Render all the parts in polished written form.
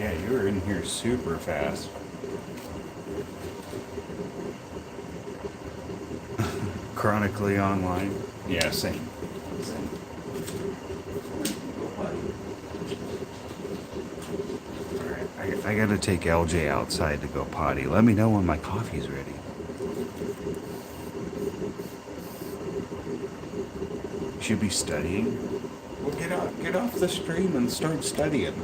Yeah, you were in here super fast. Chronically online. Yeah, same. Alright, I gotta take LJ outside to go potty. Let me know when my coffee's ready. Should be studying. Well, get off the stream and start studying.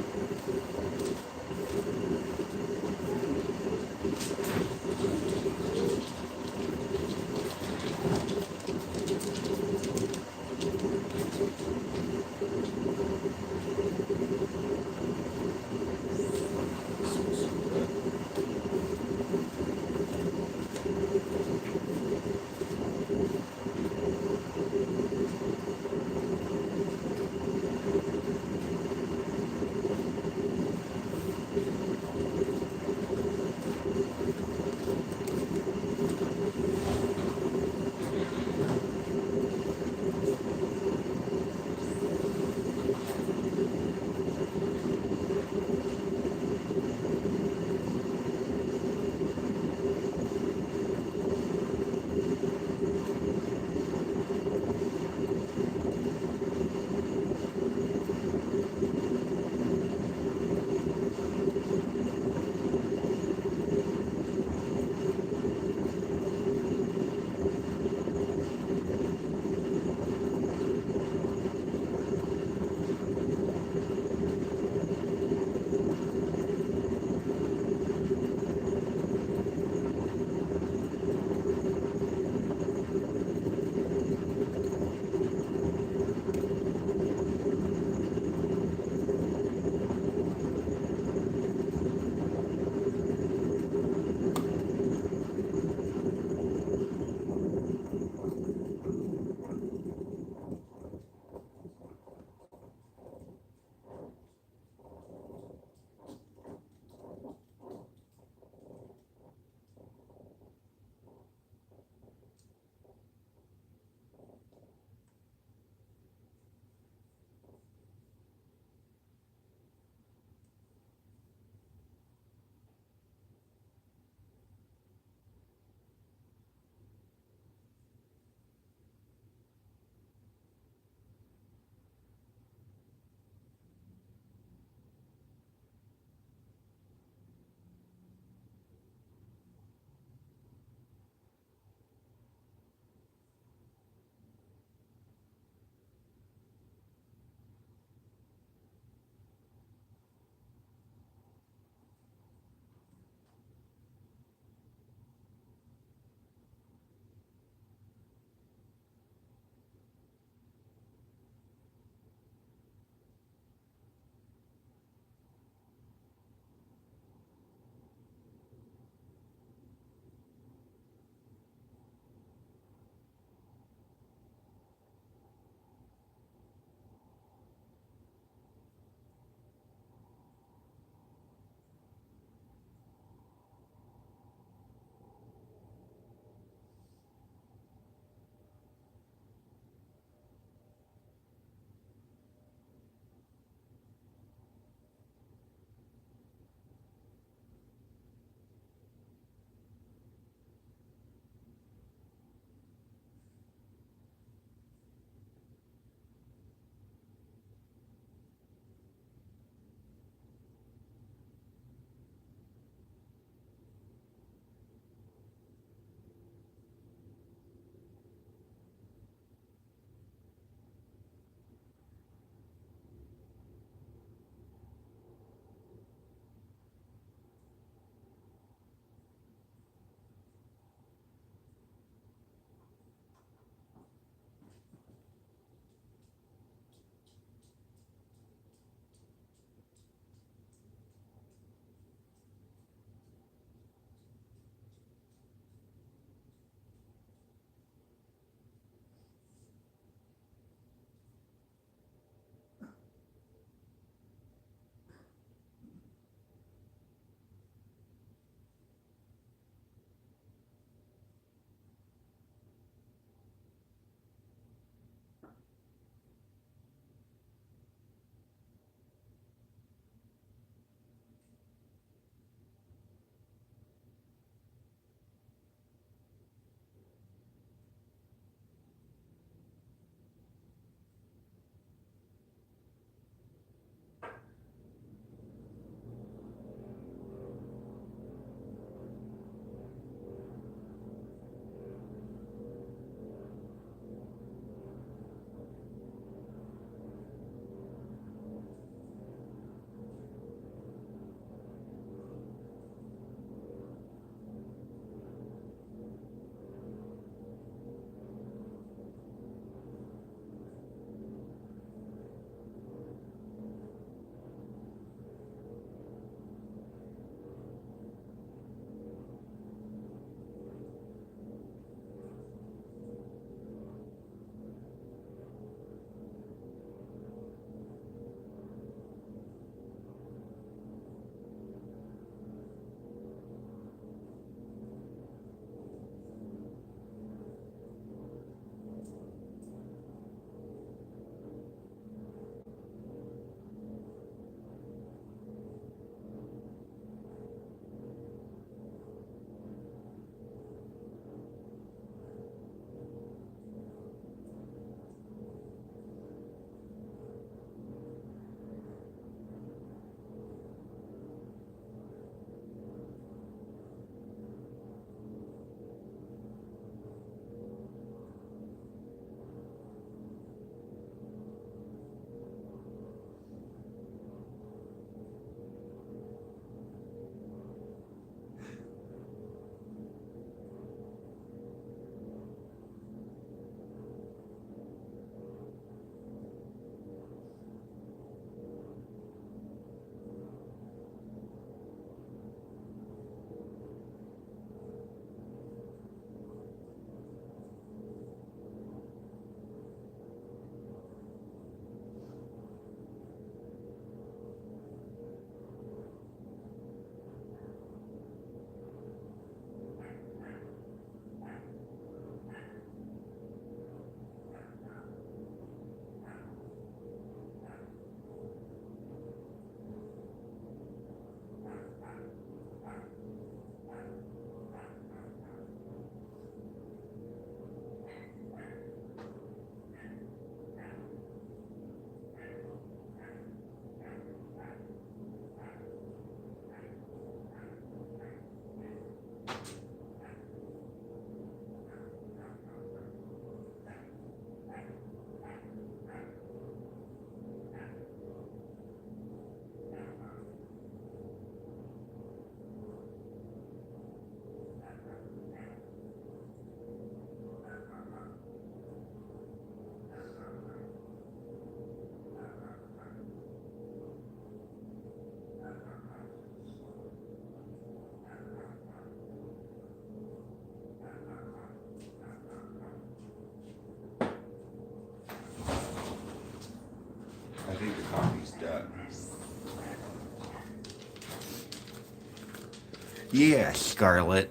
Yeah, Scarlett.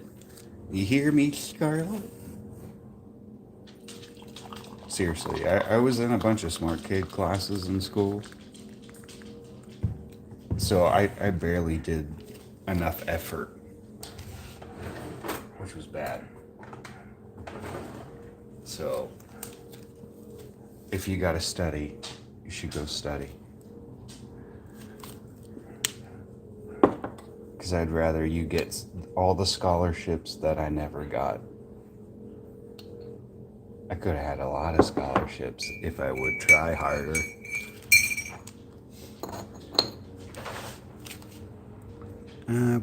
You hear me, Scarlett? Seriously, I was in a bunch of smart kid classes in school, so I barely did enough effort, which was bad. So, if you gotta study, you should go study. Because I'd rather you get all the scholarships that I never got. I could have had a lot of scholarships if I would try harder.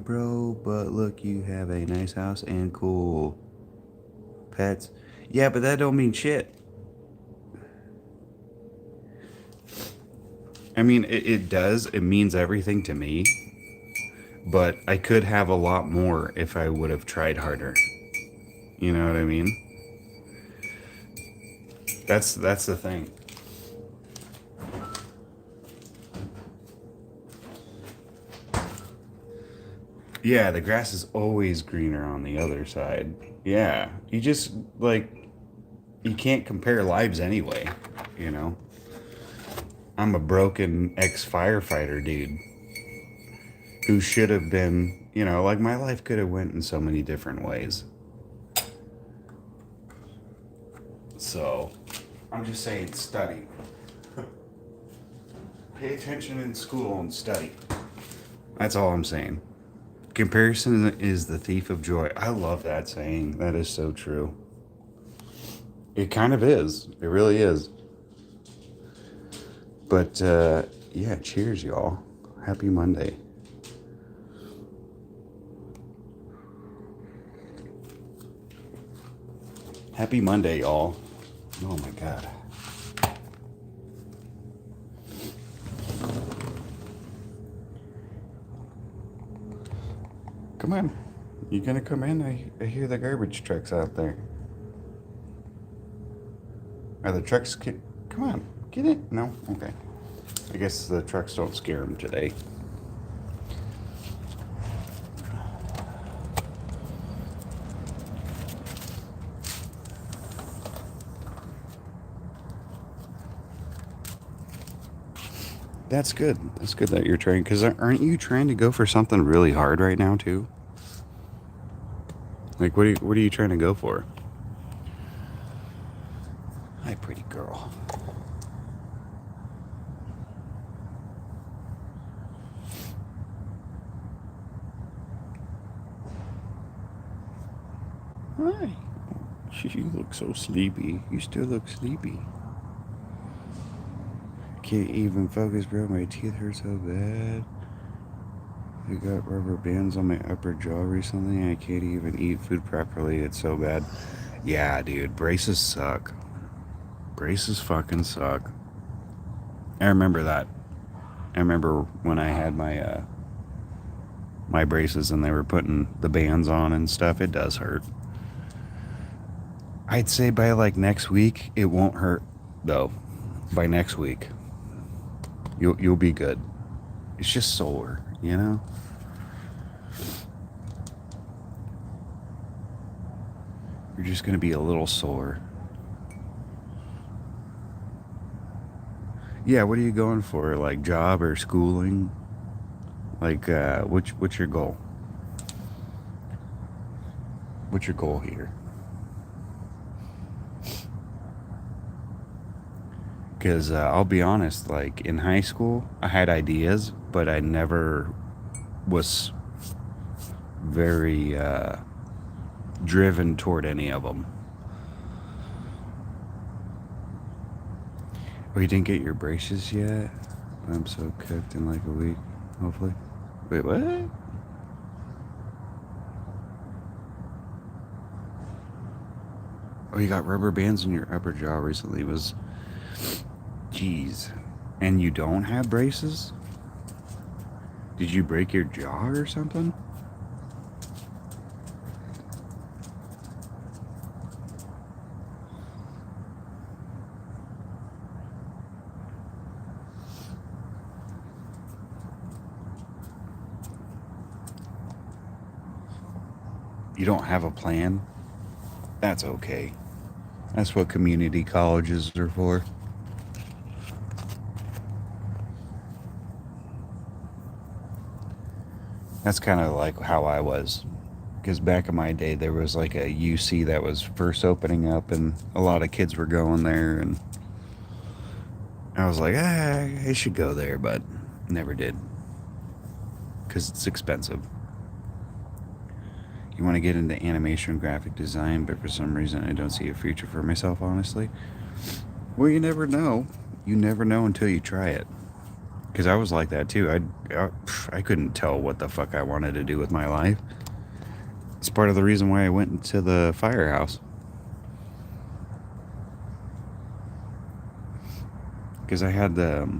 Bro, but look, you have a nice house and cool pets. Yeah, but that don't mean shit. I mean, it does. It means everything to me. But I could have a lot more if I would have tried harder. You know what I mean? That's the thing. Yeah, the grass is always greener on the other side. Yeah, you just like you can't compare lives anyway, you know. I'm a broken ex-firefighter dude who should have been, you know, like my life could have went in so many different ways. So, I'm just saying study. Pay attention in school and study. That's all I'm saying. Comparison is the thief of joy. I love that saying. That is so true. It kind of is. It really is. But yeah, cheers, y'all. Happy Monday. Happy Monday, y'all. Oh my God. Come on. You gonna come in? I hear the garbage trucks out there. Are the trucks... Come on. Get in. No? Okay. I guess the trucks don't scare them today. That's good. That's good that you're trying. Because aren't you trying to go for something really hard right now, too? Like, what are you trying to go for? Hi, pretty girl. Hi. You look so sleepy. You still look sleepy. Can't even focus, bro. My teeth hurt so bad. I got rubber bands on my upper jaw recently. I can't even eat food properly. It's so bad. Yeah, dude. Braces suck. Braces fucking suck. I remember that. I remember when I had my braces and they were putting the bands on and stuff. It does hurt. I'd say by like next week, it won't hurt though. By next week, you'll be good. It's just sore, you know. You're just gonna be a little sore. Yeah, what are you going for? Like job or schooling? Like, what's your goal? What's your goal here? Because I'll be honest, like in high school, I had ideas, but I never was very driven toward any of them. Oh, you didn't get your braces yet? I'm so cooked in like a week, hopefully. Wait, what? Oh, you got rubber bands in your upper jaw recently. Jeez. And you don't have braces? Did you break your jaw or something? you don't have a plan, that's okay. That's what community colleges are for. That's kind of like how I was. Because back in my day, there was like a UC that was first opening up, and a lot of kids were going there. And I was like, I should go there, but never did. Because it's expensive. You want to get into animation graphic design, but for some reason, I don't see a future for myself, honestly. Well, you never know. You never know until you try it. Because I was like that too. I couldn't tell what the fuck I wanted to do with my life. It's part of the reason why I went into the firehouse. Because I had the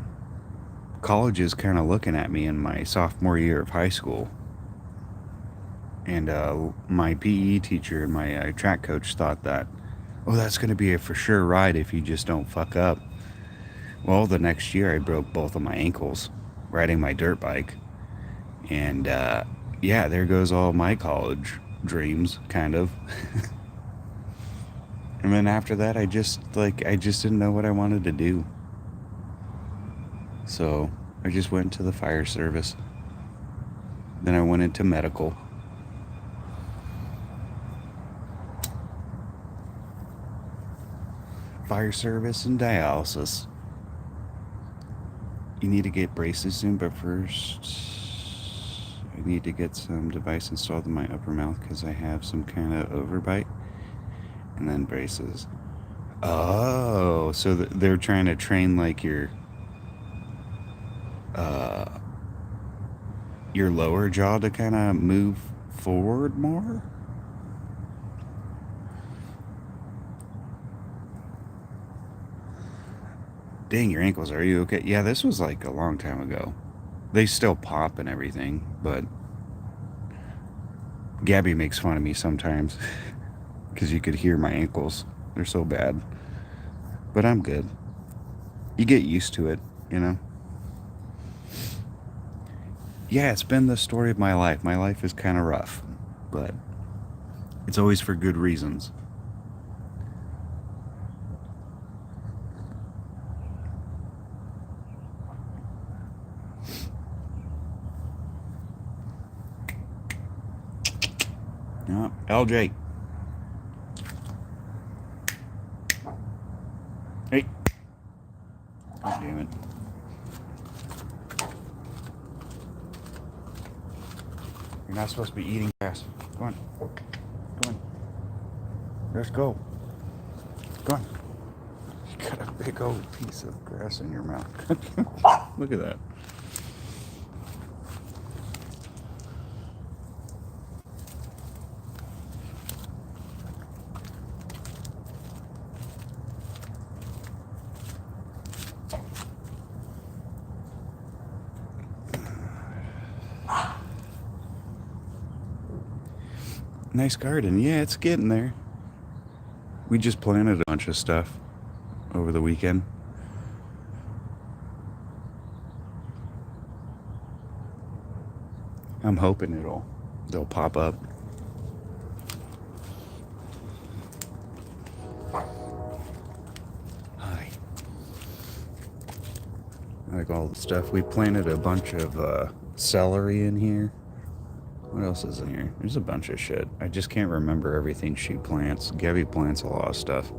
colleges kind of looking at me in my sophomore year of high school. And my PE teacher and my track coach thought that, oh, that's going to be a for sure ride if you just don't fuck up. Well, the next year I broke both of my ankles riding my dirt bike. And yeah, there goes all my college dreams, kind of. And then after that, I just didn't know what I wanted to do. So I just went to the fire service. Then I went into medical. Fire service and dialysis. You need to get braces soon, but first I need to get some device installed in my upper mouth because I have some kind of overbite. And then braces. Oh, so they're trying to train like your lower jaw to kind of move forward more? Dang, your ankles, are you okay? Yeah, this was like a long time ago. They still pop and everything, but Gabby makes fun of me sometimes because you could hear my ankles. They're so bad. But I'm good. You get used to it, you know? Yeah, it's been the story of my life. My life is kind of rough, but it's always for good reasons. LJ. Hey. God damn it. You're not supposed to be eating grass. Come on. Come on. Let's go. Come on. You got a big old piece of grass in your mouth. Look at that. Nice garden. Yeah, it's getting there. We just planted a bunch of stuff over the weekend. I'm hoping they'll pop up. Hi. I like all the stuff. We planted a bunch of celery in here. What else is in here? There's a bunch of shit. I just can't remember everything she plants. Gabby plants a lot of stuff.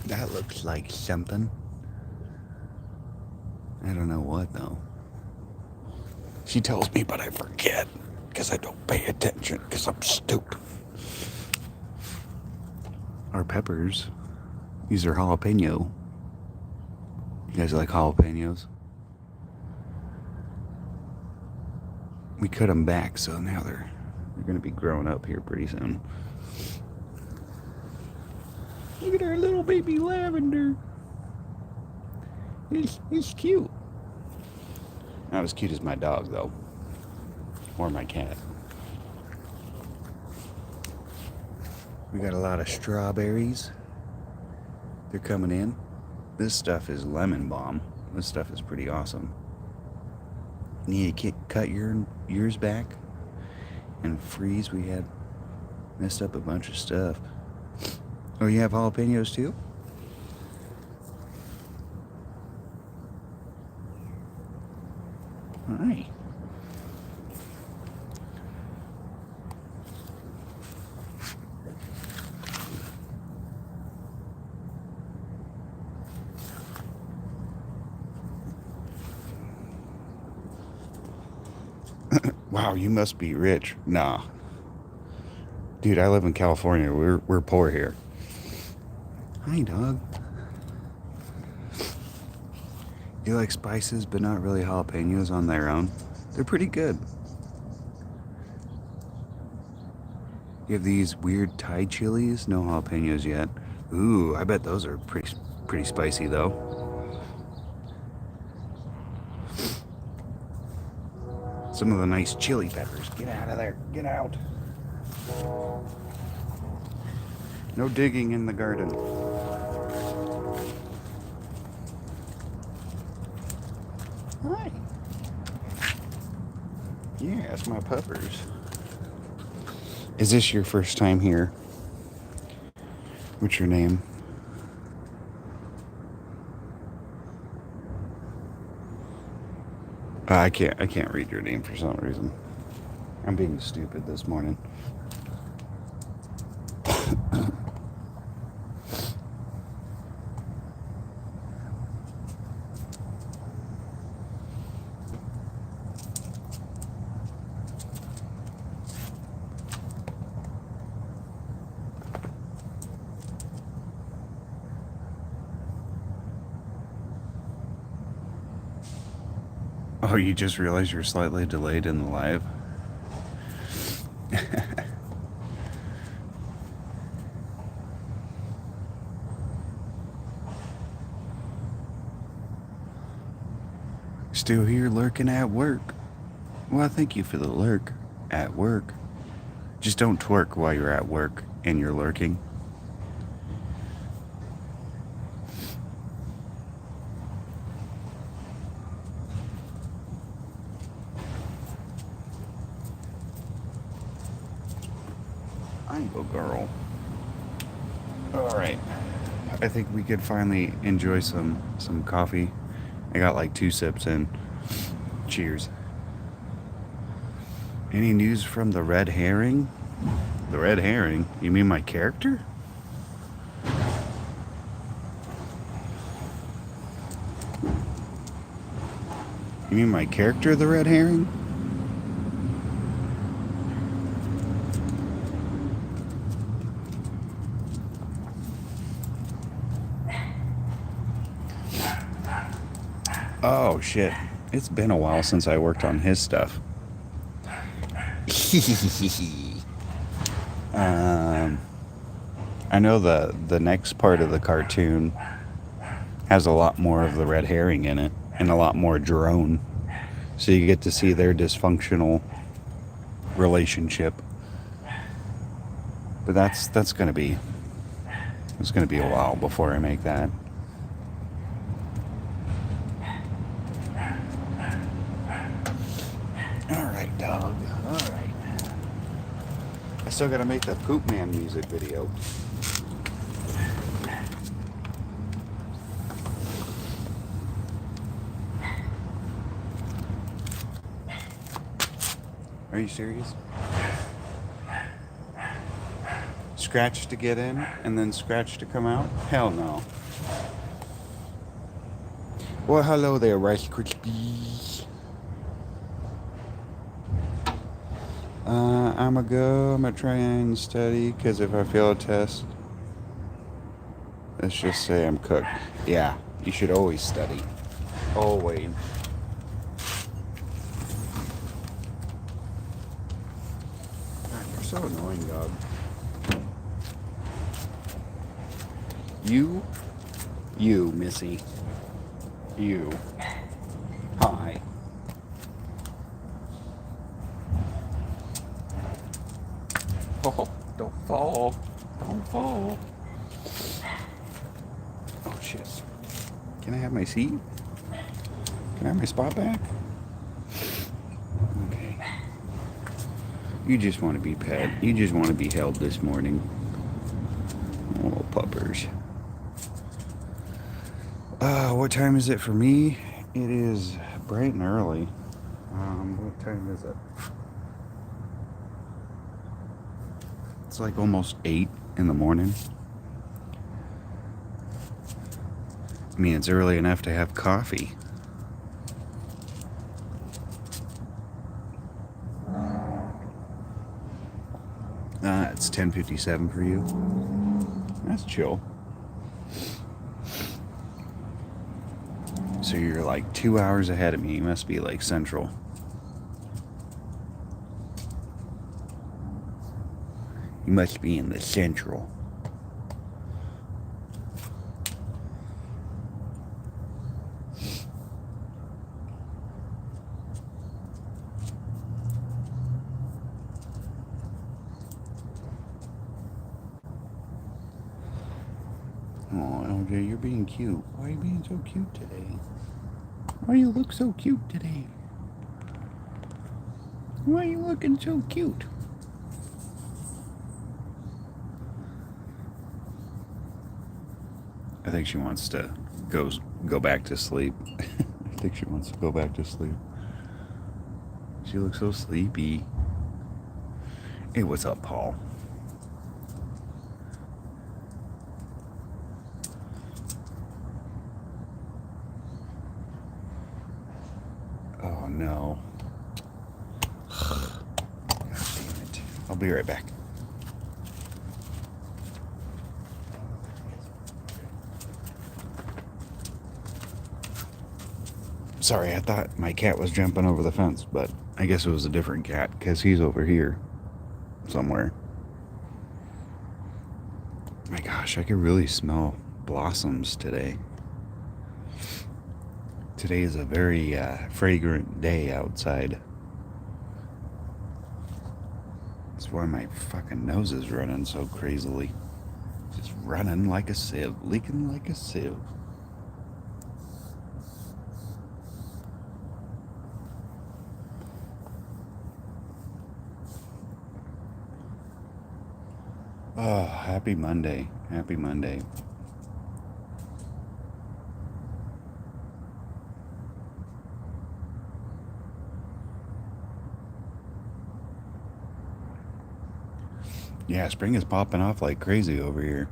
That looks like something. I don't know what, though. She tells me, but I forget. Because I don't pay attention. Because I'm stupid. Our peppers. These are jalapeno. You guys like jalapenos? We cut them back, so now they're going to be growing up here pretty soon. Look at our little baby lavender. He's cute. Not as cute as my dog, though. Or my cat. We got a lot of strawberries. They're coming in. This stuff is lemon balm. This stuff is pretty awesome. Need to cut yours back. And freeze, we had messed up a bunch of stuff. Oh, you have jalapenos too? Alright. Wow, you must be rich. Nah. Dude, I live in California. We're poor here. Hi, dog. You like spices, but not really jalapenos on their own? They're pretty good. You have these weird Thai chilies? No jalapenos yet. Ooh, I bet those are pretty spicy though. Some of the nice chili peppers. Get out of there. Get out. No digging in the garden. Hi. Yeah, it's my puppers. Is this your first time here? What's your name? I can't read your name for some reason. I'm being stupid this morning. Oh, you just realized you're slightly delayed in the live? Still here lurking at work. Well, thank you for the lurk at work. Just don't twerk while you're at work and you're lurking. I'm a girl. Alright. I think we could finally enjoy some coffee. I got like 2 sips in. Cheers. Any news from the red herring? The red herring? You mean my character? You mean my character, the red herring? Oh shit. It's been a while since I worked on his stuff. I know the next part of the cartoon has a lot more of the red herring in it and a lot more drone. So you get to see their dysfunctional relationship. But that's gonna be a while before I make that. Alright, dog. Alright. I still gotta make the Poop Man music video. Are you serious? Scratch to get in and then scratch to come out? Hell no. Well, hello there, Rice Krispies. I'm gonna try and study, because if I fail a test, let's just say I'm cooked. Yeah, you should always study. Always. God, you're so annoying, dog. You, Missy. You. Hi. Oh, don't fall. Don't fall. Oh, shit. Can I have my seat? Can I have my spot back? You just want to be pet. You just want to be held this morning. Oh, puppers. What time is it for me? It is bright and early. What time is it? It's like almost 8 in the morning. I mean, it's early enough to have coffee. It's 10:57 for you. That's chill. So you're like 2 hours ahead of me. You must be like central. You must be in the central. Oh, LJ, you're being cute. Why are you being so cute today? Why you look so cute today? Why are you looking so cute? I think she wants to go back to sleep. I think she wants to go back to sleep. She looks so sleepy. Hey, what's up, Paul? Oh no. God damn it. I'll be right back. Sorry, I thought my cat was jumping over the fence, but I guess it was a different cat because he's over here somewhere. My gosh, I could really smell blossoms today. Today is a very fragrant day outside. That's why my fucking nose is running so crazily. Just running like a sieve, leaking like a sieve. Oh, happy Monday. Happy Monday. Yeah, spring is popping off like crazy over here.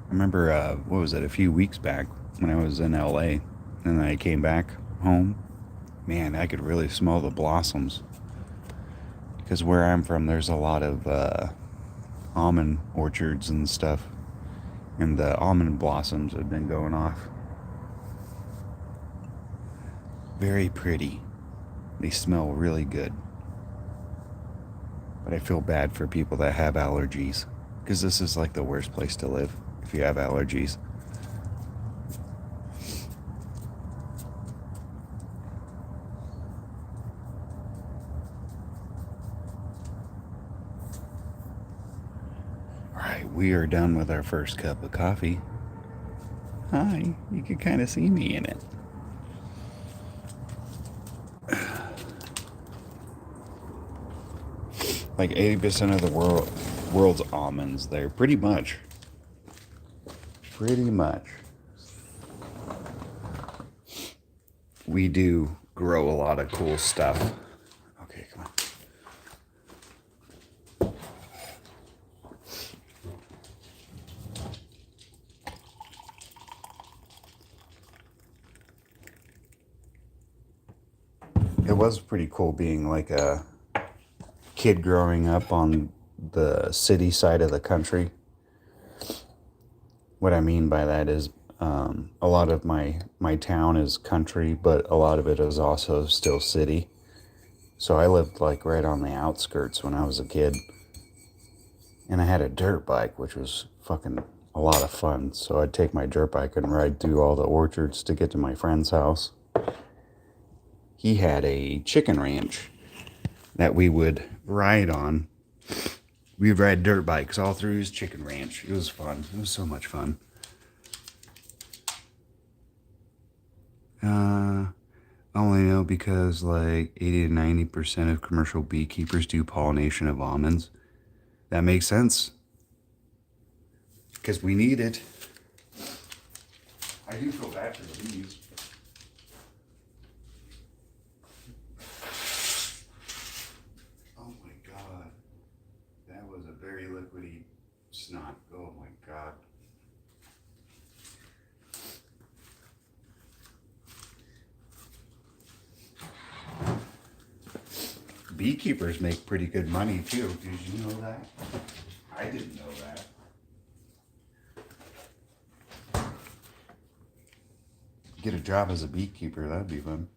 I remember, what was it, a few weeks back when I was in LA and then I came back home. Man, I could really smell the blossoms. Because where I'm from, there's a lot of almond orchards and stuff. And the almond blossoms have been going off. Very pretty. They smell really good. But I feel bad for people that have allergies. Because this is like the worst place to live if you have allergies. Alright, we are done with our first cup of coffee. Hi, you can kind of see me in it. Like 80% of the world's almonds there, pretty much. Pretty much. We do grow a lot of cool stuff. Okay, come on. It was pretty cool being like a kid growing up on the city side of the country. What I mean by that is a lot of my town is country, but a lot of it is also still city. So I lived like right on the outskirts when I was a kid. And I had a dirt bike, which was fucking a lot of fun. So I'd take my dirt bike and ride through all the orchards to get to my friend's house. He had a chicken ranch that we would ride on. We'd ride dirt bikes all through his chicken ranch. It was fun. It was so much fun. I know because like 80 to 90% of commercial beekeepers do pollination of almonds. That makes sense. Because we need it. I do feel bad for the bees. Oh my god. That was a very liquidy snot. Oh my god. Beekeepers make pretty good money too. Did you know that? I didn't know that. Get a job as a beekeeper, that'd be fun.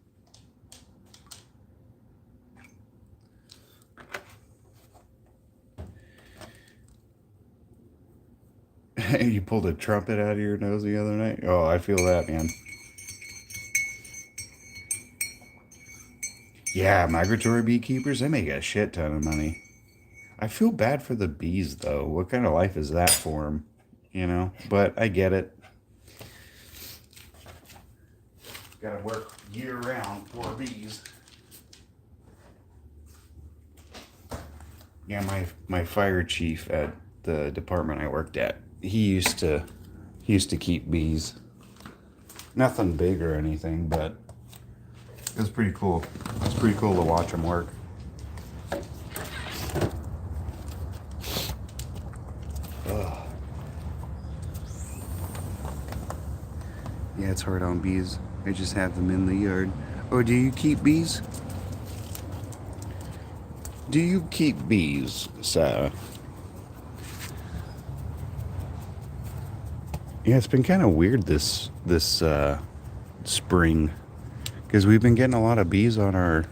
You pulled a trumpet out of your nose the other night? Oh, I feel that, man. Yeah, migratory beekeepers, they make a shit ton of money. I feel bad for the bees, though. What kind of life is that for them? You know? But I get it. Gotta work year round, poor bees. Yeah, my fire chief at the department I worked at, he used to keep bees. Nothing big or anything, but it was pretty cool. It was pretty cool to watch them work. Ugh. Yeah, it's hard on bees. I just have them in the yard. Oh, do you keep bees? Do you keep bees, Sarah? Yeah, it's been kind of weird this spring because we've been getting a lot of bees on our,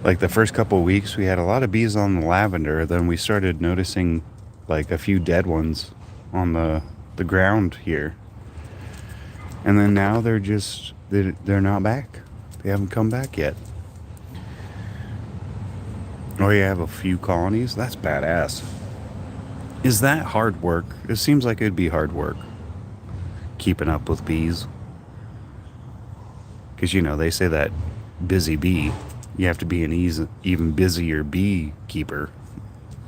like the first couple of weeks we had a lot of bees on the lavender. Then we started noticing like a few dead ones on the ground here, and then now they're not back. They haven't come back yet. Oh, you have a few colonies? That's badass. Is that hard work? It seems like it'd be hard work keeping up with bees. Because, you know, they say that busy bee, you have to be an even busier beekeeper.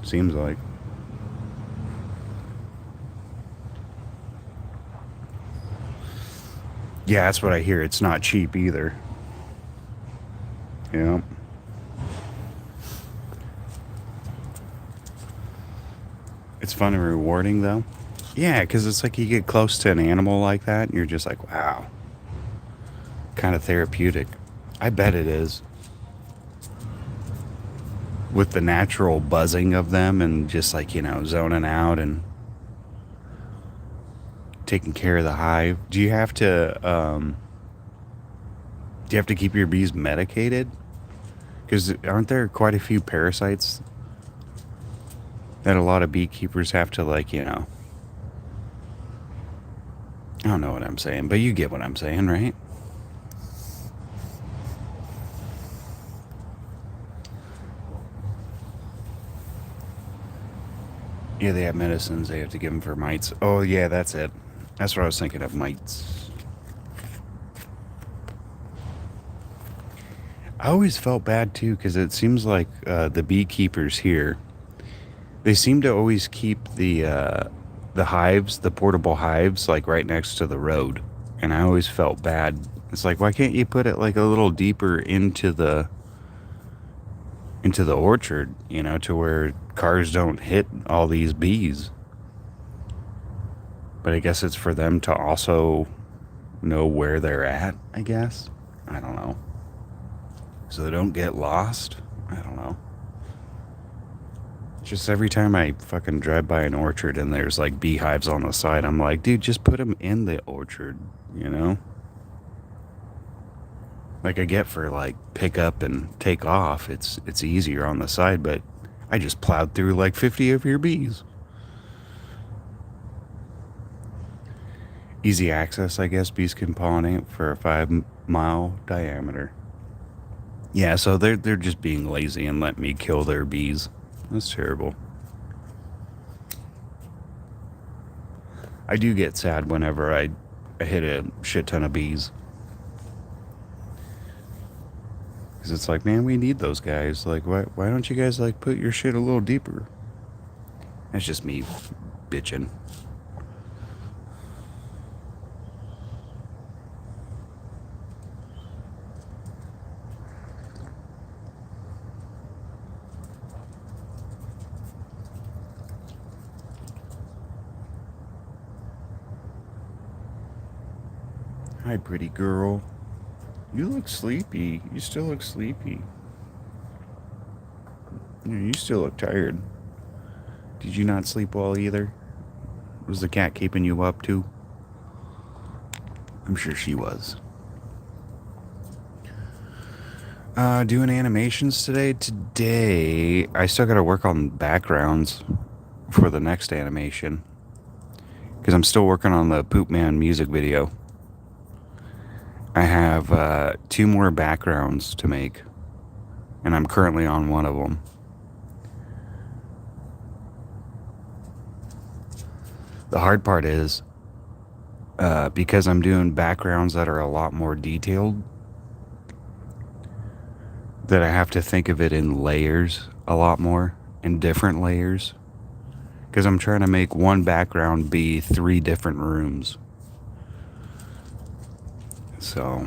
Seems like. Yeah, that's what I hear. It's not cheap either. Yeah. It's fun and rewarding, though. Yeah, because it's like you get close to an animal like that, and you're just like, wow. Kind of therapeutic. I bet it is. With the natural buzzing of them and just like, you know, zoning out and taking care of the hive. Do you have to keep your bees medicated? Because aren't there quite a few parasites that a lot of beekeepers have to, like, you know, I don't know what I'm saying, but you get what I'm saying, right? Yeah, they have medicines they have to give them for mites. Oh, yeah, that's it. That's what I was thinking of, mites. I always felt bad, too, because it seems like the beekeepers here, they seem to always keep the hives, the portable hives, like right next to the road. And I always felt bad. It's like, why can't you put it like a little deeper into the orchard, you know, to where cars don't hit all these bees? But I guess it's for them to also know where they're at, I guess. I don't know. So they don't get lost. I don't know. Just every time I fucking drive by an orchard and there's like beehives on the side, I'm like, dude, just put them in the orchard, you know? Like I get for like pick up and take off, it's easier on the side, but I just plowed through like 50 of your bees. Easy access, I guess. Bees can pollinate for a 5-mile diameter. Yeah, so they're just being lazy and letting me kill their bees. That's terrible. I do get sad whenever I hit a shit ton of bees. Because it's like, man, we need those guys. Like, why don't you guys, like, put your shit a little deeper? That's just me bitching. Hi, pretty girl. You look sleepy. You still look sleepy. Yeah, you still look tired. Did you not sleep well either? Was the cat keeping you up too? I'm sure she was. Doing animations today. Today, I still got to work on backgrounds for the next animation. Because I'm still working on the Poop Man music video. I have 2 more backgrounds to make. And I'm currently on one of them. The hard part is, because I'm doing backgrounds that are a lot more detailed, that I have to think of it in layers a lot more, in different layers. Because I'm trying to make one background be 3 different rooms. So,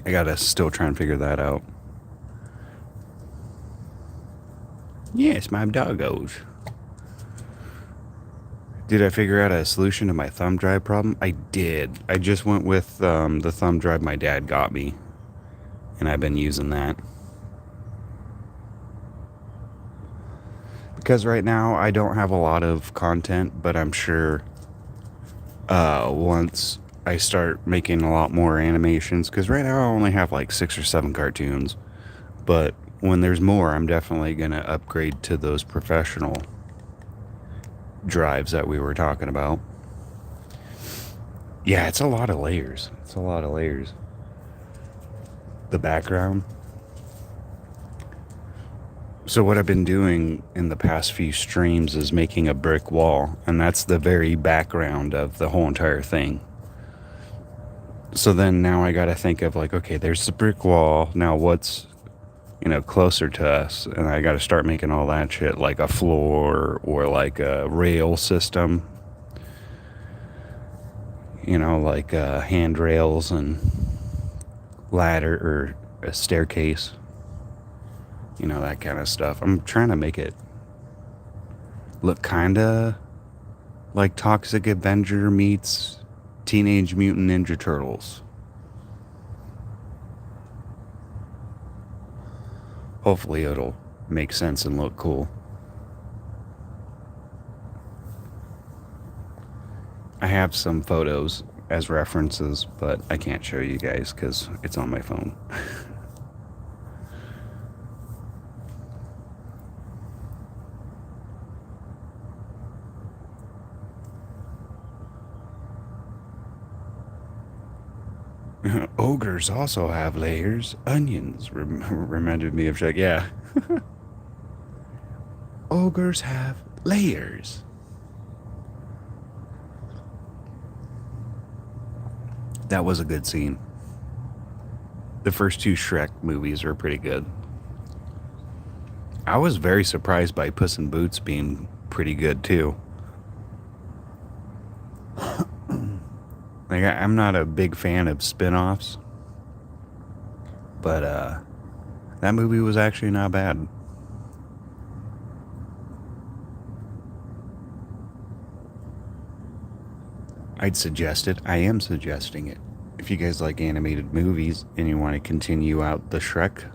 I gotta still try and figure that out. Yes, my doggos. Did I figure out a solution to my thumb drive problem? I did. I just went with the thumb drive my dad got me. And I've been using that. Because right now I don't have a lot of content, but I'm sure once I start making a lot more animations, because right now I only have like 6 or 7 cartoons, but when there's more, I'm definitely going to upgrade to those professional drives that we were talking about. Yeah, it's a lot of layers. It's a lot of layers. The background. So what I've been doing in the past few streams is making a brick wall, and that's the very background of the whole entire thing. So then now I got to think of like, okay, there's the brick wall. Now what's, closer to us? And I got to start making all that shit like a floor or like a rail system. Like handrails and ladder or a staircase. That kind of stuff. I'm trying to make it look kind of like Toxic Avenger meets Teenage Mutant Ninja Turtles. Hopefully it'll make sense and look cool. I have some photos as references, but I can't show you guys because it's on my phone. Ogres also have layers. Onions reminded me of Chuck. Yeah. Ogres have layers. That was a good scene. The first 2 Shrek movies are pretty good. I was very surprised by Puss in Boots being pretty good too. Like, I'm not a big fan of spin-offs, but that movie was actually not bad. I'd suggest it. I am suggesting it. If you guys like animated movies and you want to continue out the Shrek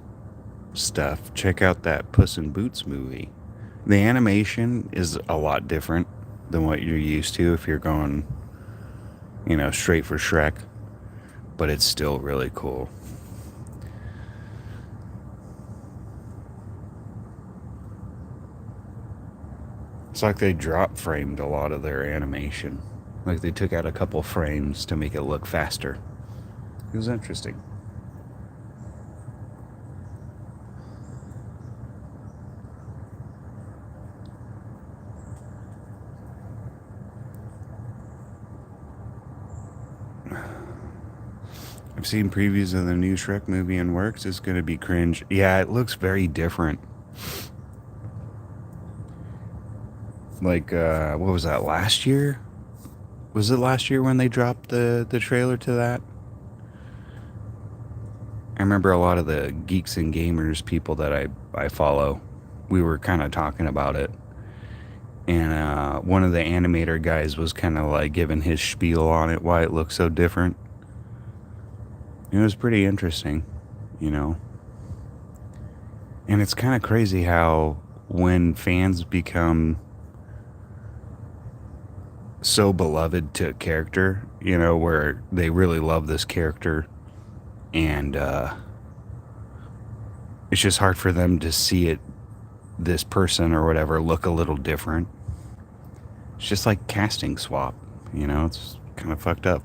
stuff, check out that Puss in Boots movie. The animation is a lot different than what you're used to if you're going, straight for Shrek, but it's still really cool. It's like they drop framed a lot of their animation. Like they took out a couple frames to make it look faster. It was interesting. I've seen previews of the new Shrek movie in works. It's going to be cringe. Yeah, it looks very different. Like, what was that, last year? Was it last year when they dropped the trailer to that? I remember a lot of the geeks and gamers people that I follow, we were kind of talking about it. And one of the animator guys was kind of like giving his spiel on it, why it looks so different. It was pretty interesting, you know. And it's kind of crazy how when fans become so beloved to a character, you know, where they really love this character, and it's just hard for them to see it, this person or whatever, look a little different. It's just like casting swap, you know, it's kind of fucked up.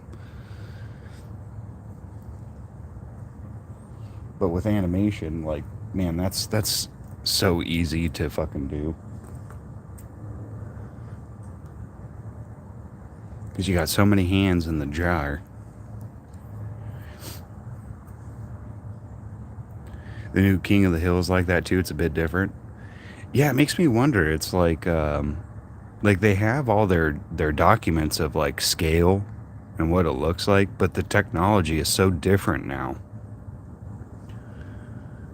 But with animation, like, man, that's so easy to fucking do. Because you got so many hands in the jar. The new King of the Hill is like that too. It's a bit different. Yeah, it makes me wonder. It's like they have all their documents of like scale and what it looks like, but the technology is so different now.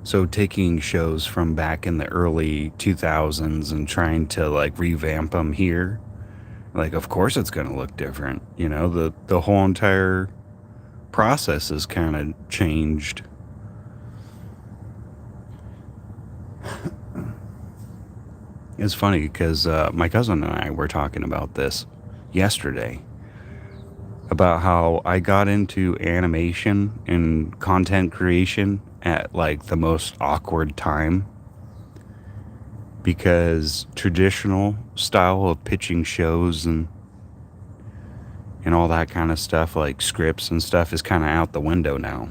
So taking shows from back in the early 2000s and trying to like revamp them here, like of course it's going to look different. You know, the whole entire process is kind of changed. It's funny because my cousin and I were talking about this yesterday, about how I got into animation and content creation at like the most awkward time, because traditional style of pitching shows and all that kind of stuff, like scripts and stuff, is kind of out the window now.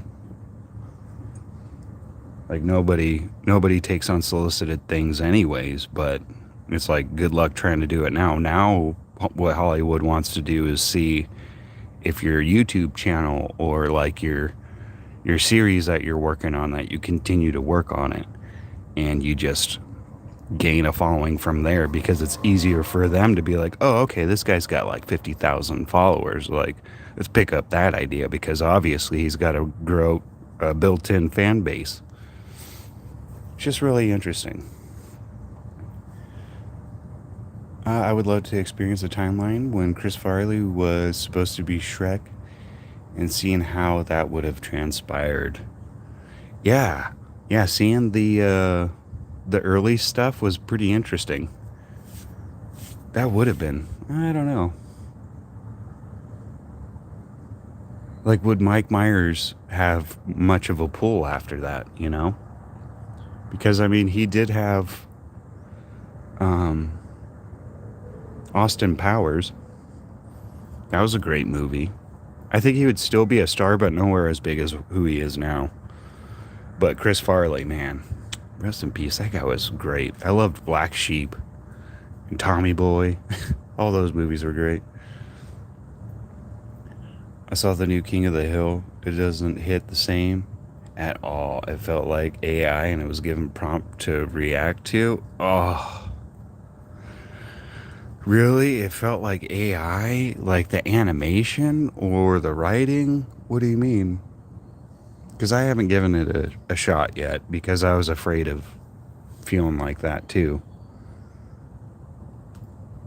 Like nobody takes unsolicited things anyways, but it's like good luck trying to do it now. Now what Hollywood wants to do is see if your YouTube channel or like your series that you're working on, that you continue to work on it and you just gain a following from there, because it's easier for them to be like, oh, okay, this guy's got like 50,000 followers. Like, let's pick up that idea, because obviously he's got to grow a built-in fan base. It's just really interesting. I would love to experience a timeline when Chris Farley was supposed to be Shrek and seeing how that would have transpired. Yeah, yeah, seeing the early stuff was pretty interesting. That would have been, I don't know. Like, would Mike Myers have much of a pull after that, you know? Because, I mean, he did have um, Austin Powers. That was a great movie. I think he would still be a star, but nowhere as big as who he is now. But Chris Farley, man, rest in peace. That guy was great. I loved Black Sheep and Tommy Boy. All those movies were great. I saw the new King of the Hill. It doesn't hit the same at all. It felt like AI and it was given prompt to react to. Oh, really? It felt like AI? Like the animation or the writing? What do you mean? Because I haven't given it a shot yet, because I was afraid of feeling like that too.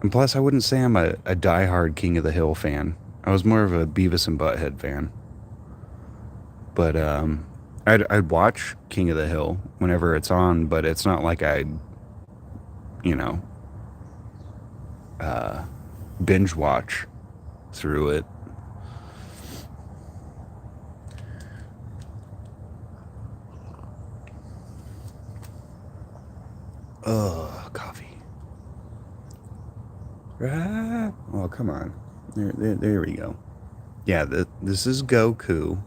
And plus, I wouldn't say I'm a diehard King of the Hill fan. I was more of a Beavis and Butthead fan. But I'd watch King of the Hill whenever it's on, but it's not like I'd, you know, binge watch through it. Ugh, coffee. Ah, oh, come on. There we go. Yeah, this is Goku.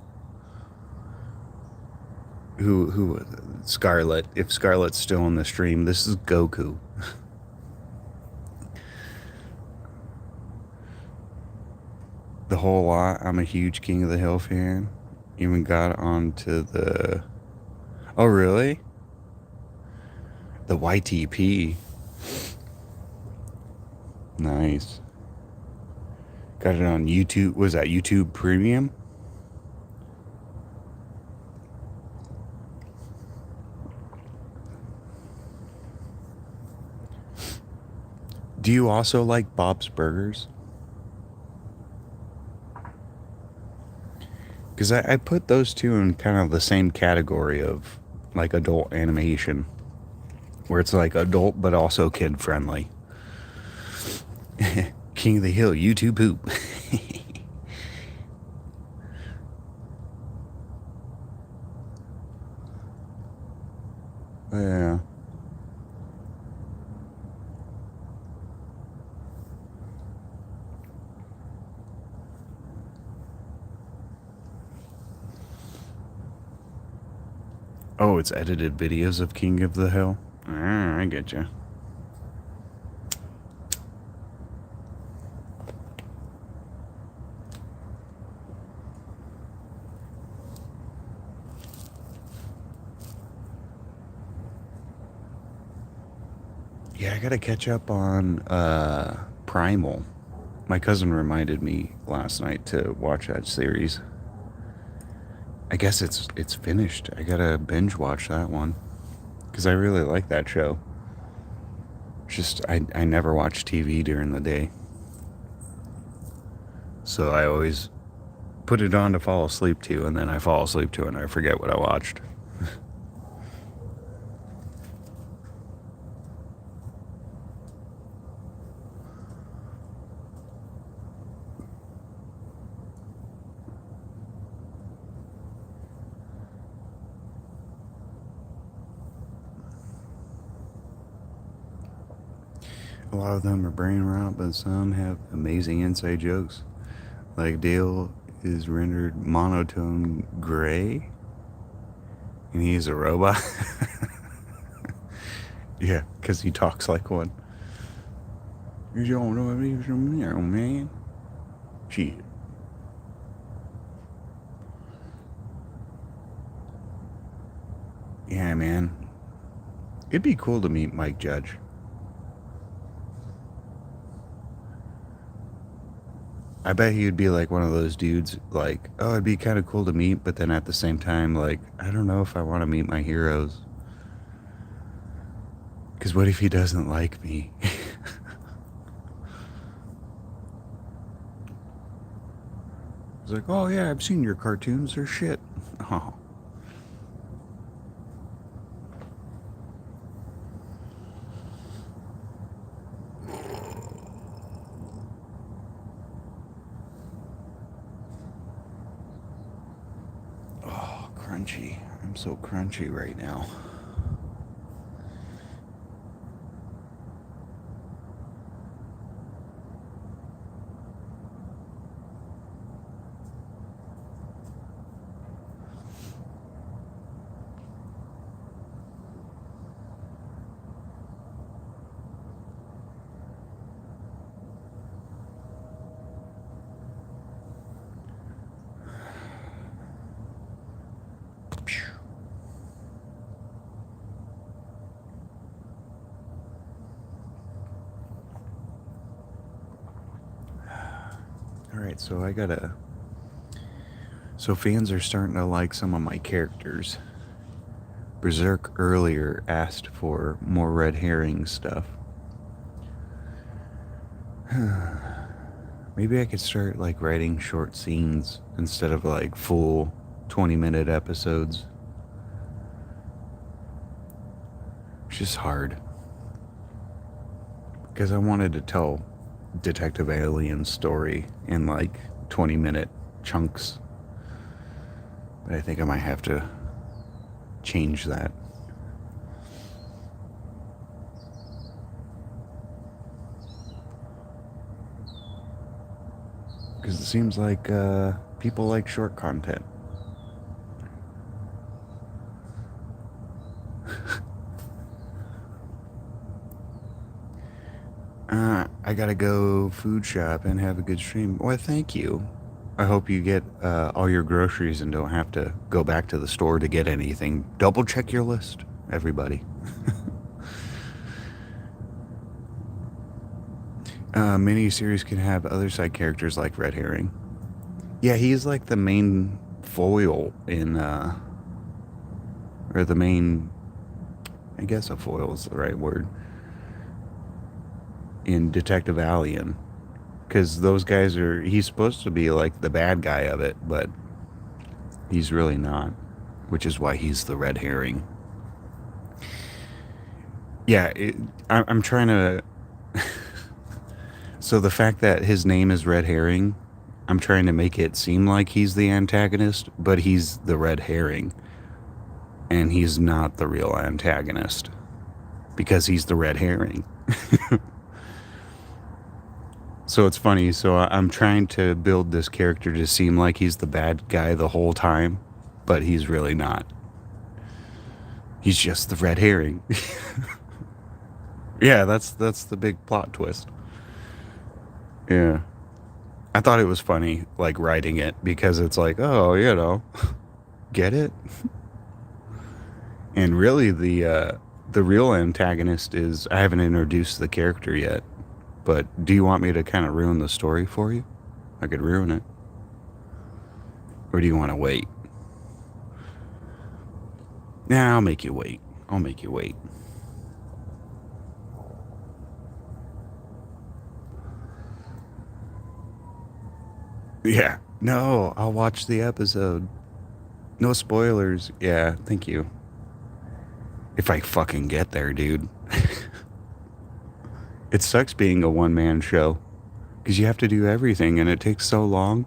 Who Scarlet? If Scarlet's still in the stream, this is Goku. The whole lot. I'm a huge King of the Hill fan. Even got onto the. Oh, really? The YTP. Nice. Got it on YouTube. Was that YouTube Premium? Do you also like Bob's Burgers? Because I put those two in kind of the same category of like adult animation, where it's like adult but also kid friendly. King of the Hill, YouTube poop. Yeah. Oh, it's edited videos of King of the Hill. Ah, I get you. Yeah, I gotta catch up on Primal. My cousin reminded me last night to watch that series. I guess it's finished. I gotta binge watch that one because I really like that show. Just I never watch TV during the day, so I always put it on to fall asleep to, and then I fall asleep to, and I forget what I watched. A lot of them are brain rot, but some have amazing inside jokes. Like Dale is rendered monotone gray, and he's a robot. Yeah, because he talks like one. You don't know what he's from there, man. Shit. Yeah, man. It'd be cool to meet Mike Judge. I bet he'd be like one of those dudes, like, oh, it'd be kind of cool to meet, but then at the same time, like, I don't know if I want to meet my heroes. Because what if he doesn't like me? It's like, oh, yeah, I've seen your cartoons. They're shit. Oh. Oh, crunchy. I'm so crunchy right now. All right, so I gotta. So fans are starting to like some of my characters. Berserk earlier asked for more red herring stuff. Maybe I could start like writing short scenes instead of like full 20-minute episodes. It's just hard. Because I wanted to tell Detective Alien's story in like 20-minute chunks. But I think I might have to change that. Because it seems like people like short content. I gotta go food shop and have a good stream. Well, thank you. I hope you get all your groceries and don't have to go back to the store to get anything. Double check your list, everybody. Miniseries can have other side characters like Red Herring. Yeah, he's like the main foil in, or the main, I guess a foil is the right word, in Detective Alien. Because those guys are, he's supposed to be like the bad guy of it, but he's really not, which is why he's the Red Herring. Yeah, I'm trying to. So the fact that his name is Red Herring, I'm trying to make it seem like he's the antagonist, but he's the Red Herring. And he's not the real antagonist. Because he's the Red Herring. So it's funny. So I'm trying to build this character to seem like he's the bad guy the whole time, but he's really not. He's just the Red Herring. Yeah, that's the big plot twist. Yeah. I thought it was funny, like writing it, because it's like, oh, get it? And really, the real antagonist is, I haven't introduced the character yet, but do you want me to kind of ruin the story for you? I could ruin it. Or do you want to wait? Nah, I'll make you wait. I'll make you wait. Yeah. No, I'll watch the episode. No spoilers. Yeah, thank you. If I fucking get there, dude. It sucks being a one man show because you have to do everything and it takes so long.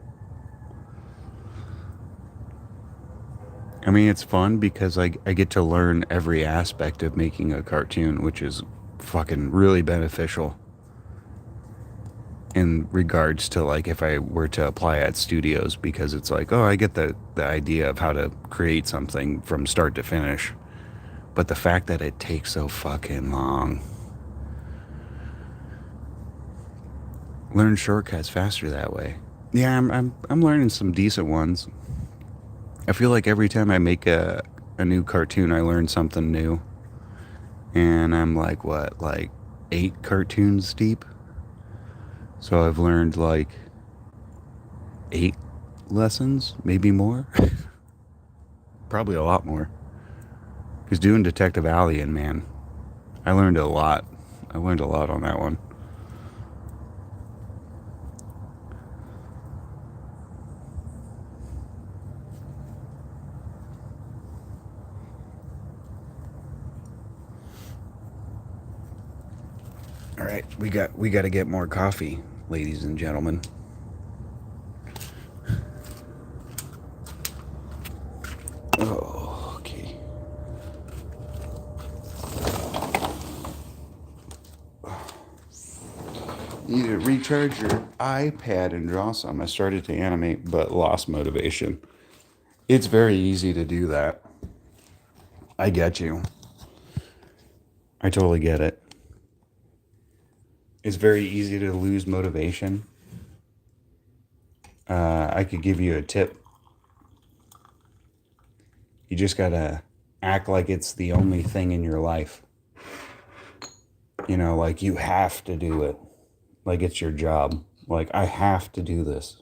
I mean, it's fun because I get to learn every aspect of making a cartoon, which is fucking really beneficial in regards to like if I were to apply at studios, because it's like, oh, I get the idea of how to create something from start to finish. But the fact that it takes so fucking long. Learn shortcuts faster that way. Yeah, I'm learning some decent ones. I feel like every time I make a new cartoon, I learn something new. And I'm like, what, like 8 cartoons deep? So I've learned like 8 lessons, maybe more. Probably a lot more. Because doing Detective Alien, man, I learned a lot. I learned a lot on that one. All right, we got to get more coffee, ladies and gentlemen. Oh, okay. You need to recharge your iPad and draw some. I started to animate but lost motivation. It's very easy to do that. I get you. I totally get it. It's very easy to lose motivation. I could give you a tip. You just gotta act like it's the only thing in your life. Like you have to do it. Like it's your job. Like, I have to do this.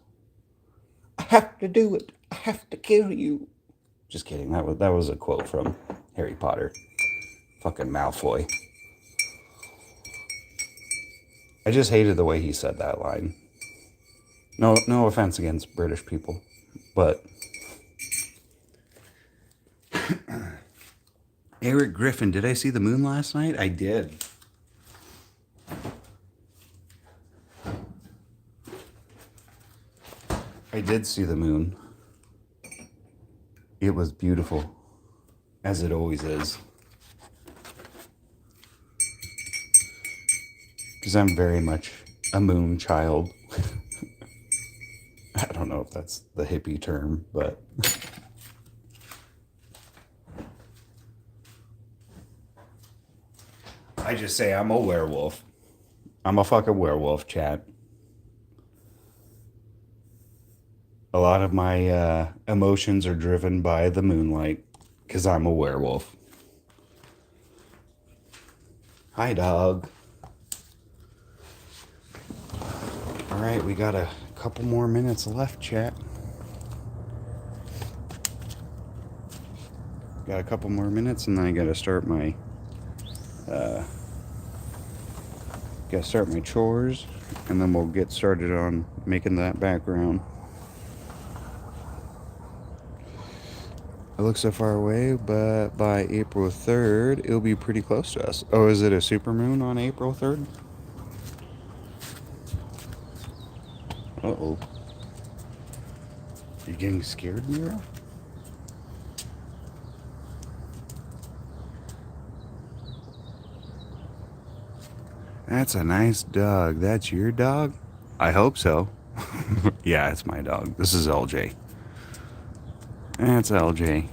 I have to do it. I have to kill you. Just kidding. That was a quote from Harry Potter. Fucking Malfoy. I just hated the way he said that line. No offense against British people, but Eric Griffin, did I see the moon last night? I did. I did see the moon. It was beautiful, as it always is. Because I'm very much a moon child. I don't know if that's the hippie term, but I just say I'm a werewolf. I'm a fucking werewolf, chat. A lot of my emotions are driven by the moonlight because I'm a werewolf. Hi, dog. All right, we got a couple more minutes left, chat. Got a couple more minutes, and then I gotta start my chores, and then we'll get started on making that background. It looks so far away, but by April 3rd, it'll be pretty close to us. Oh, is it a supermoon on April 3rd? Uh-oh. You getting scared, Mira? That's a nice dog. That's your dog? I hope so. Yeah, it's my dog. This is LJ. That's LJ.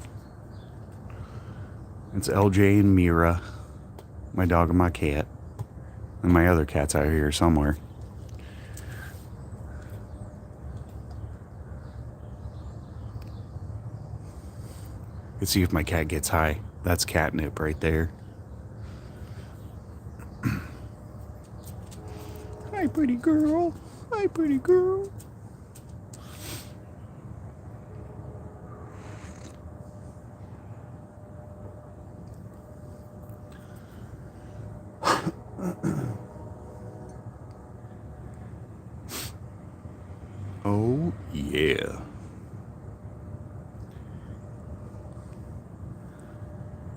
It's LJ and Mira. My dog and my cat. And my other cat's out here somewhere. Let's see if my cat gets high. That's catnip right there. Hi, pretty girl. Hi, pretty girl. Oh, yeah.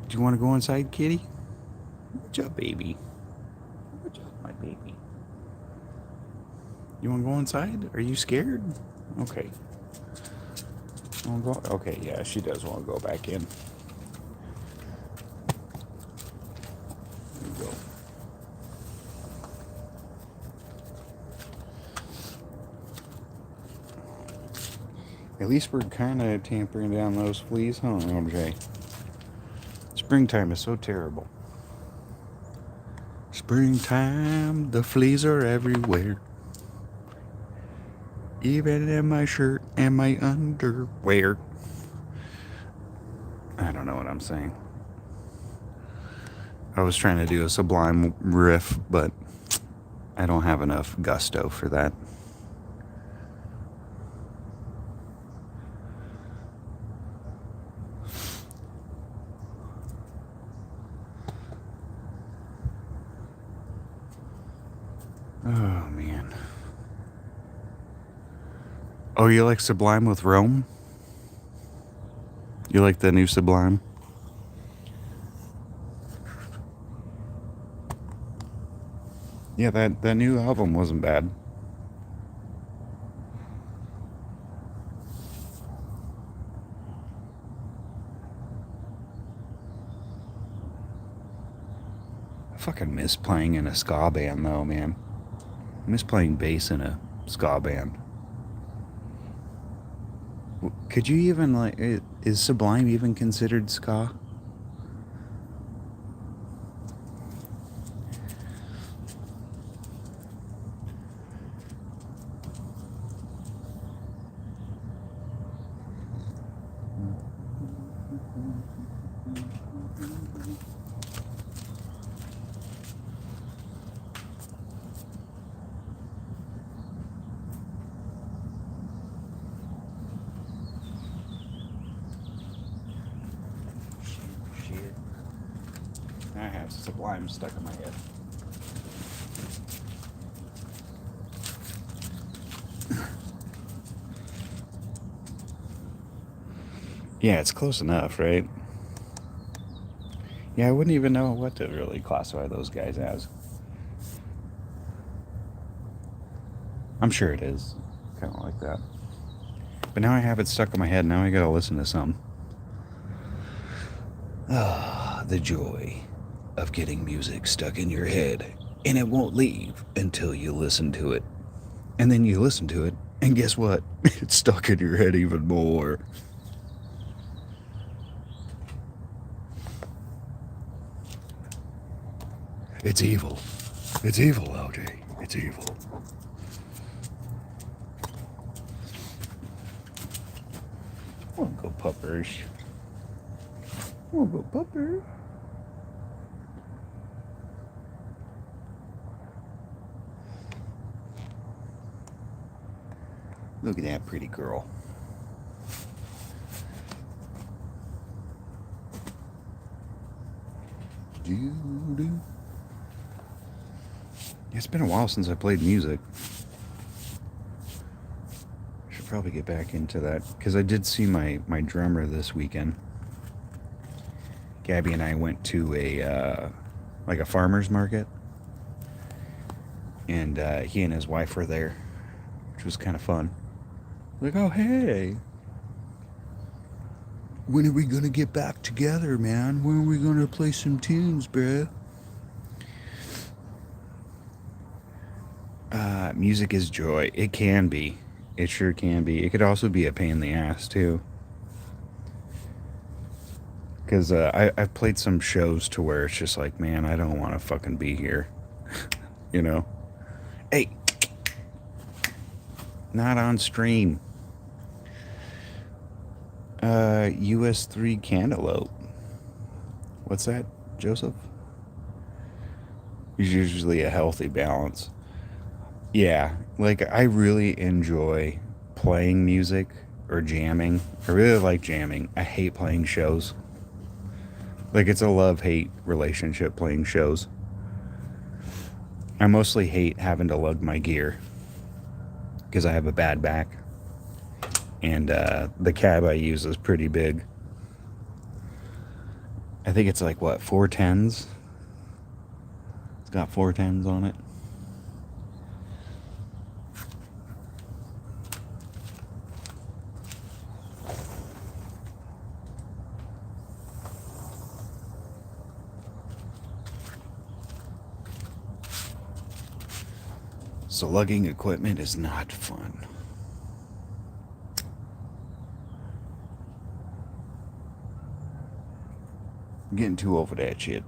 Do you want to go inside, kitty? Good job, baby. Good job, my baby. You want to go inside? Are you scared? Okay. You want to go? Okay, yeah, she does want to go back in. There you go. At least we're kind of tampering down those fleas, huh, MJ? Springtime is so terrible. Springtime, the fleas are everywhere. Even in my shirt and my underwear. I don't know what I'm saying. I was trying to do a Sublime riff, but I don't have enough gusto for that. Oh, man. Oh, you like Sublime with Rome? You like the new Sublime? Yeah, that new album wasn't bad. I fucking miss playing in a ska band, though, man. I miss playing bass in a ska band. Could you even, like, is Sublime even considered ska? I have Sublime stuck in my head. Yeah, it's close enough, right? Yeah, I wouldn't even know what to really classify those guys as. I'm sure it is. Kind of like that. But now I have it stuck in my head. Now I gotta listen to some. Ah, the joy of getting music stuck in your head, and it won't leave until you listen to it. And then you listen to it, and guess what? It's stuck in your head even more. It's evil. It's evil, LJ. It's evil. puppers. Oh, a pupper. Look at that pretty girl. It's been a while since I played music. Should probably get back into that because I did see my drummer this weekend. Gabby and I went to a like a farmer's market, and he and his wife were there, which was kind of fun. Like, oh hey, when are we gonna get back together, man? When are we gonna play some tunes, bruh? Music is joy. It can be. It sure can be. It could also be a pain in the ass too. Because I've played some shows to where it's just like, man, I don't want to fucking be here. You know? Hey! Not on stream. US3 Cantaloupe. What's that, Joseph? It's usually a healthy balance. Yeah, like I really enjoy playing music or jamming. I really like jamming. I hate playing shows. Like it's a love-hate relationship playing shows. I mostly hate having to lug my gear because I have a bad back. And the cab I use is pretty big. I think it's like, what, 410s? It's got 410s on it. So lugging equipment is not fun. I'm getting too over that shit.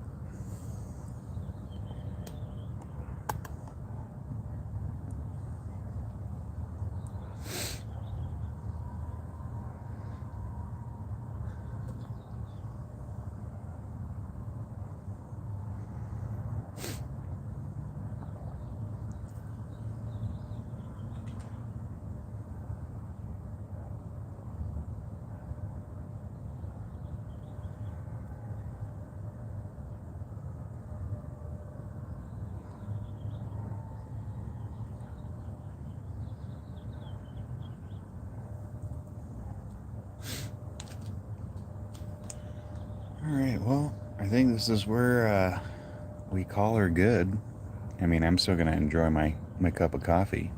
Alright, well, I think this is where we call her good. I mean, I'm still going to enjoy my cup of coffee.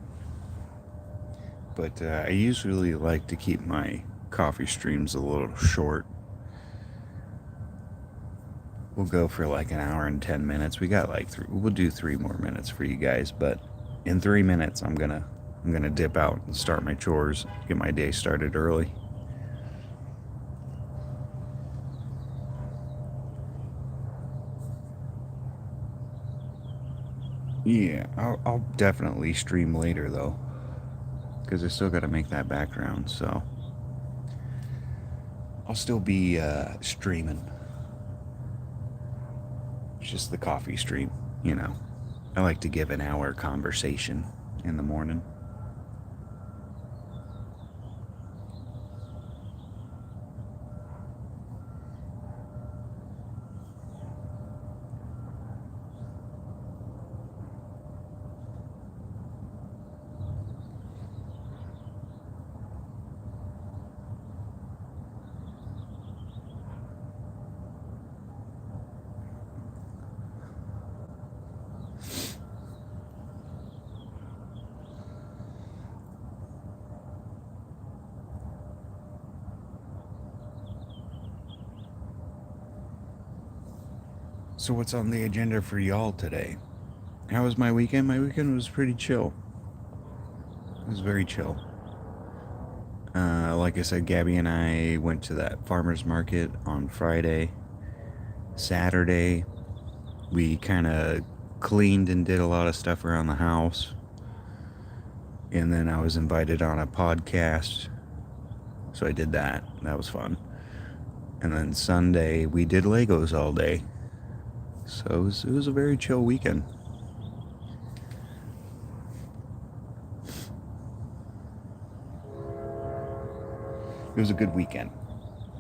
But I usually like to keep my coffee streams a little short. We'll go for like an hour and 10 minutes. We got like we'll do 3 more minutes for you guys, but in 3 minutes I'm gonna dip out and start my chores, get my day started early. Yeah, I'll definitely stream later though, because I still got to make that background, so I'll still be streaming. It's just the coffee stream, you know. I like to give an hour conversation in the morning. So what's on the agenda for y'all today? How was my weekend? My weekend was pretty chill. It was very chill. Like I said, Gabby and I went to that farmer's market on Friday. Saturday, we kind of cleaned and did a lot of stuff around the house. And then I was invited on a podcast, so I did that. That was fun. And then Sunday, we did Legos all day. So it was a very chill weekend. It was a good weekend.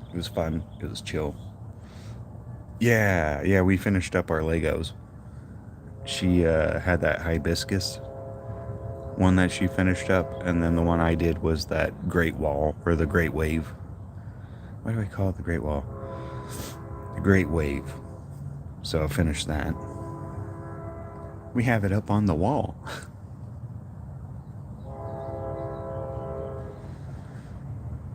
It was fun. It was chill. Yeah, we finished up our Legos. She had that hibiscus one that she finished up, and then the one I did was that Great Wall, or the Great Wave. Why do I call it the Great Wall? The Great Wave. So I finished that. We have it up on the wall.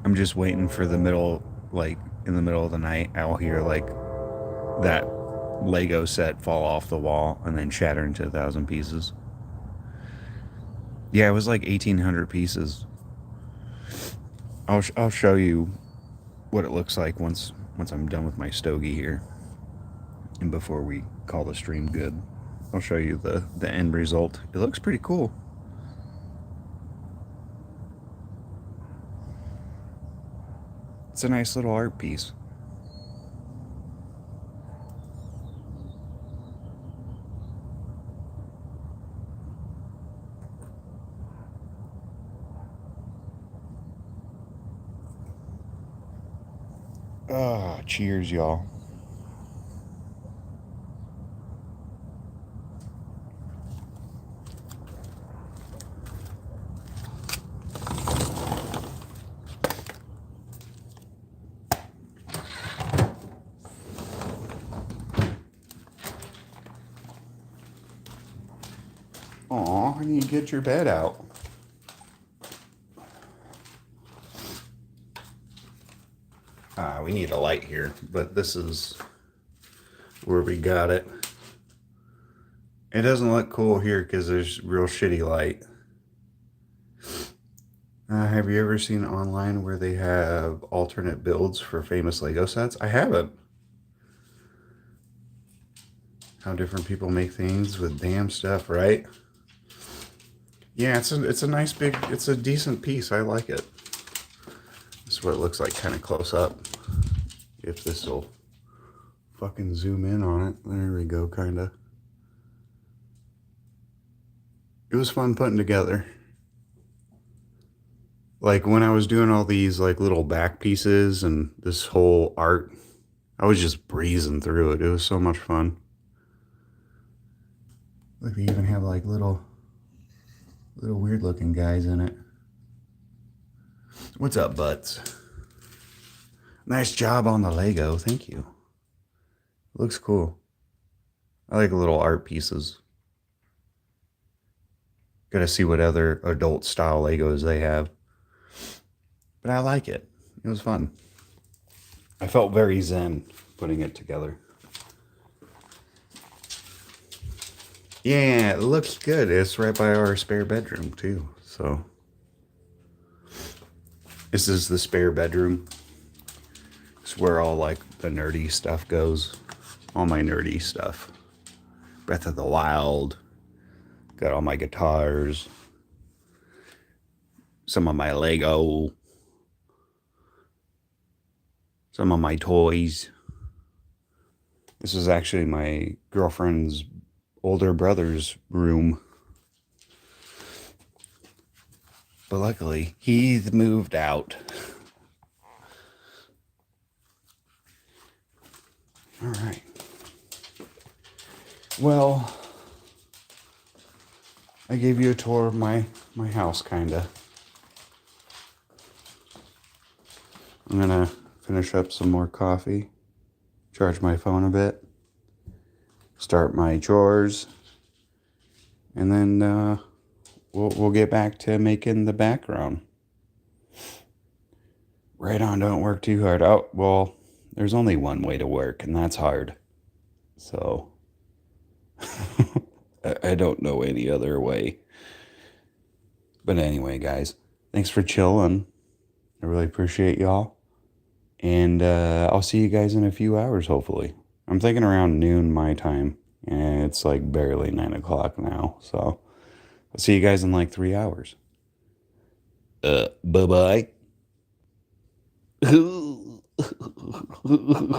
I'm just waiting for the middle, like in the middle of the night, I'll hear like that Lego set fall off the wall and then shatter into 1,000 pieces. Yeah, it was like 1,800 pieces. I'll show you what it looks like once I'm done with my stogie here, and before we call the stream good. I'll show you the end result. It looks pretty cool. It's a nice little art piece. Ah, cheers, y'all. Aw, I need to get your bed out. We need a light here, but this is where we got it. It doesn't look cool here because there's real shitty light. Have you ever seen online where they have alternate builds for famous Lego sets? I haven't. How different people make things with damn stuff, right? Yeah, it's a nice big, it's a decent piece. I like it. This is what it looks like kind of close up. If this will fucking zoom in on it. There we go, kind of. It was fun putting together. Like when I was doing all these like little back pieces and this whole art, I was just breezing through it. It was so much fun. Like they even have like little weird looking guys in it. What's up, butts? Nice job on the Lego. Thank you. Looks cool. I like little art pieces. Gotta see what other adult style Legos they have. But I like it. It was fun. I felt very zen putting it together. Yeah, it looks good. It's right by our spare bedroom too. So this is the spare bedroom. It's where all like the nerdy stuff goes. All my nerdy stuff. Breath of the Wild. Got all my guitars. Some of my Lego. Some of my toys. This is actually my girlfriend's older brother's room. But luckily, he's moved out. All right. Well, I gave you a tour of my house, kinda. I'm gonna finish up some more coffee, charge my phone a bit, start my chores, and then we'll get back to making the background. Right on, don't work too hard. Oh, well, there's only one way to work, and that's hard. So, I don't know any other way. But anyway, guys, thanks for chilling. I really appreciate y'all. And I'll see you guys in a few hours, hopefully. I'm thinking around noon my time. And it's like barely 9 o'clock now. So I'll see you guys in like 3 hours. Bye-bye.